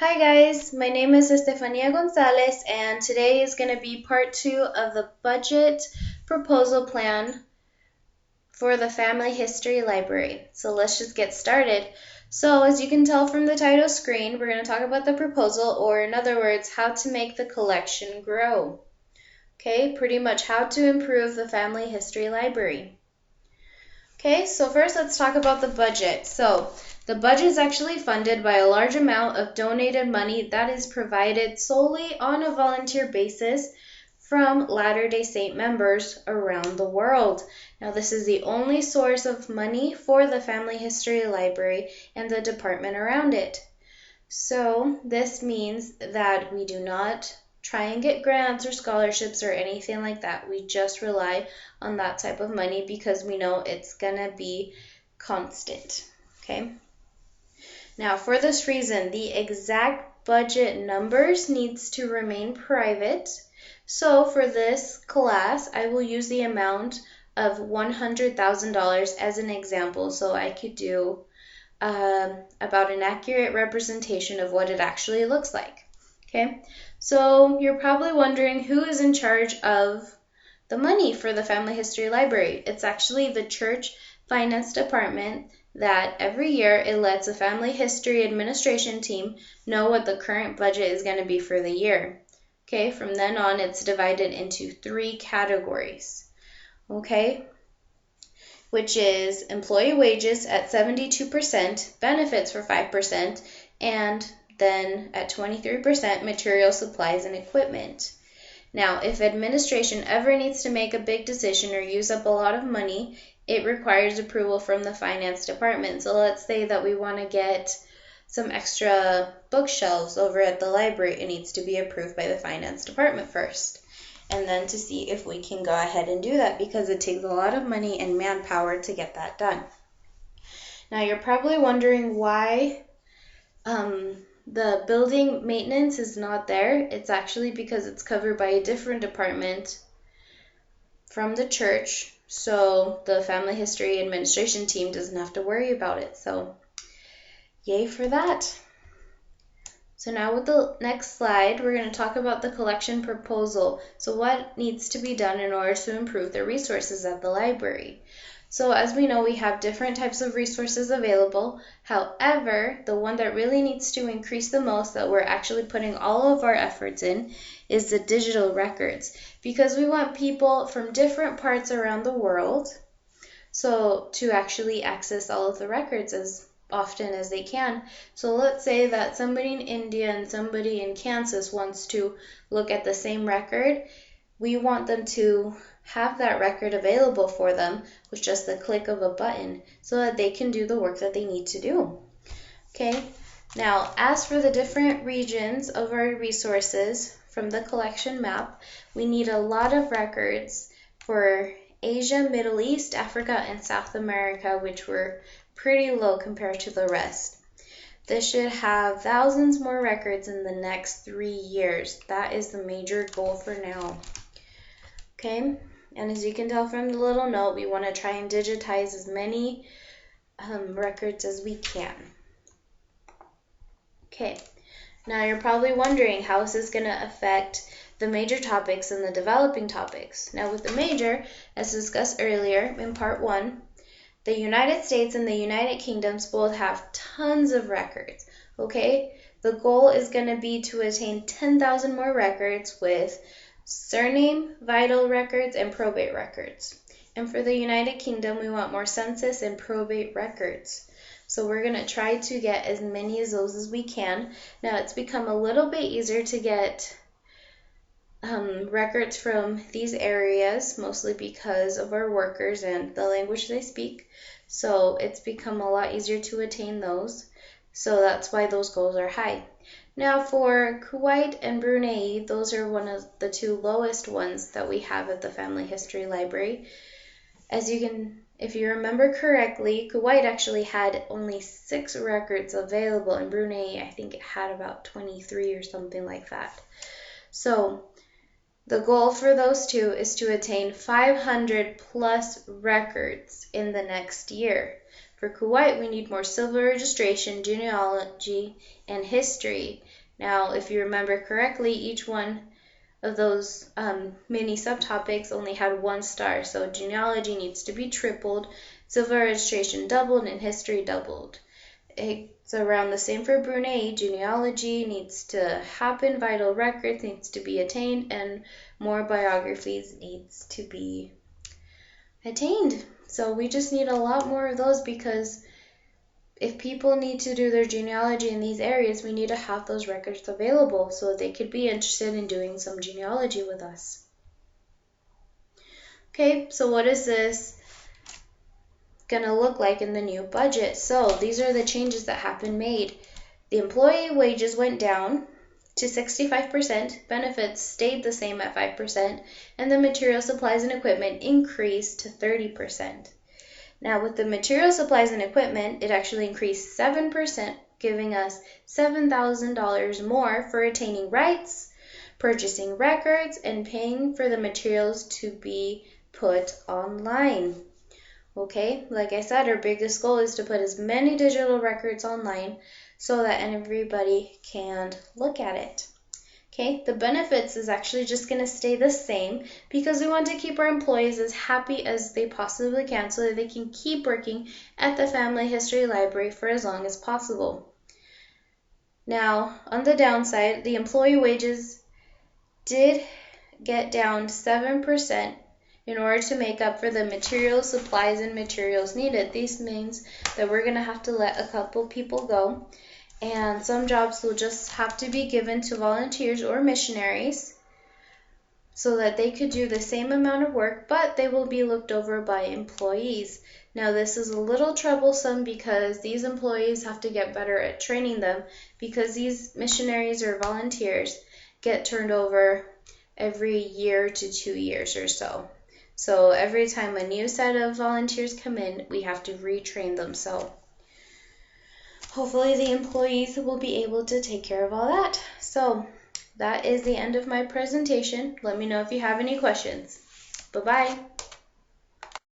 Hi guys, my name is Estefania Gonzalez and today is going to be part 2 of the budget proposal plan for the Family History Library. So let's just get started. So as you can tell from the title screen, we're going to talk about the proposal, or in other words, how to make the collection grow. Okay, pretty much how to improve the Family History Library. Okay, so first let's talk about the budget. So the budget is actually funded by a large amount of donated money that is provided solely on a volunteer basis from Latter-day Saint members around the world. Now, this is the only source of money for the Family History Library and the department around it. So this means that we do not try and get grants or scholarships or anything like that. We just rely on that type of money because we know it's gonna be constant, okay? Now, for this reason, the exact budget numbers needs to remain private. So for this class, I will use the amount of $100,000 as an example, so I could do about an accurate representation of what it actually looks like. Okay, so you're probably wondering who is in charge of the money for the Family History Library. It's actually the church finance department that every year it lets a family history administration team know what the current budget is going to be for the year. Okay, from then on it's divided into 3 categories. Okay, which is employee wages at 72%, benefits for 5%, and then at 23% material, supplies, and equipment. Now, if administration ever needs to make a big decision or use up a lot of money, it requires approval from the finance department. So let's say that we want to get some extra bookshelves over at the library. It needs to be approved by the finance department first, and then to see if we can go ahead and do that, because it takes a lot of money and manpower to get that done. Now, you're probably wondering why the building maintenance is not there. It's actually because it's covered by a different department from the church, so the Family History Administration team doesn't have to worry about it. So yay for that. So now with the next slide, we're going to talk about the collection proposal. So what needs to be done in order to improve the resources at the library? So as we know, we have different types of resources available. However, the one that really needs to increase the most, that we're actually putting all of our efforts in, is the digital records, because we want people from different parts around the world to actually access all of the records as often as they can. So let's say that somebody in India and somebody in Kansas wants to look at the same record. We want them to have that record available for them with just the click of a button, so that they can do the work that they need to do. Okay, now as for the different regions of our resources from the collection map, we need a lot of records for Asia, Middle East, Africa, and South America, which were pretty low compared to the rest. This should have thousands more records in the next 3 years. That is the major goal for now. Okay, and as you can tell from the little note, we want to try and digitize as many records as we can. Okay, now you're probably wondering, how is this going to affect the major topics and the developing topics? Now with the major, as discussed earlier in part 1, the United States and the United Kingdoms both have tons of records. Okay, the goal is going to be to attain 10,000 more records with surname, vital records, and probate records. And for the United Kingdom, we want more census and probate records. So we're going to try to get as many of those as we can. Now, it's become a little bit easier to get records from these areas, mostly because of our workers and the language they speak. So it's become a lot easier to attain those. So that's why those goals are high. Now for Kuwait and Brunei, those are one of the 2 lowest ones that we have at the Family History Library. If you remember correctly, Kuwait actually had only 6 records available, and Brunei, I think it had about 23 or something like that. So the goal for those 2 is to attain 500 plus records in the next year. For Kuwait, we need more civil registration, genealogy, and history. Now, if you remember correctly, each one of those mini subtopics only had 1 star. So genealogy needs to be tripled, civil registration doubled, and history doubled. It's around the same for Brunei. Genealogy needs to happen, vital records needs to be attained, and more biographies needs to be attained. So we just need a lot more of those, because if people need to do their genealogy in these areas, we need to have those records available so that they could be interested in doing some genealogy with us. Okay, so what is this going to look like in the new budget? So these are the changes that have been made. The employee wages went down to 65%, benefits stayed the same at 5%, and the material, supplies, and equipment increased to 30%. Now with the material, supplies, and equipment, it actually increased 7%, giving us $7,000 more for attaining rights, purchasing records, and paying for the materials to be put online. Okay, like I said, our biggest goal is to put as many digital records online so that everybody can look at it. Okay, the benefits is actually just going to stay the same because we want to keep our employees as happy as they possibly can so that they can keep working at the Family History Library for as long as possible. Now, on the downside, the employee wages did get down 7% in order to make up for the materials, supplies, and materials needed. This means that we're going to have to let a couple people go, and some jobs will just have to be given to volunteers or missionaries so that they could do the same amount of work, but they will be looked over by employees. Now this is a little troublesome because these employees have to get better at training them, because these missionaries or volunteers get turned over every year to 2 years or so. So every time a new set of volunteers come in, we have to retrain them. So hopefully the employees will be able to take care of all that. So that is the end of my presentation. Let me know if you have any questions. Bye-bye.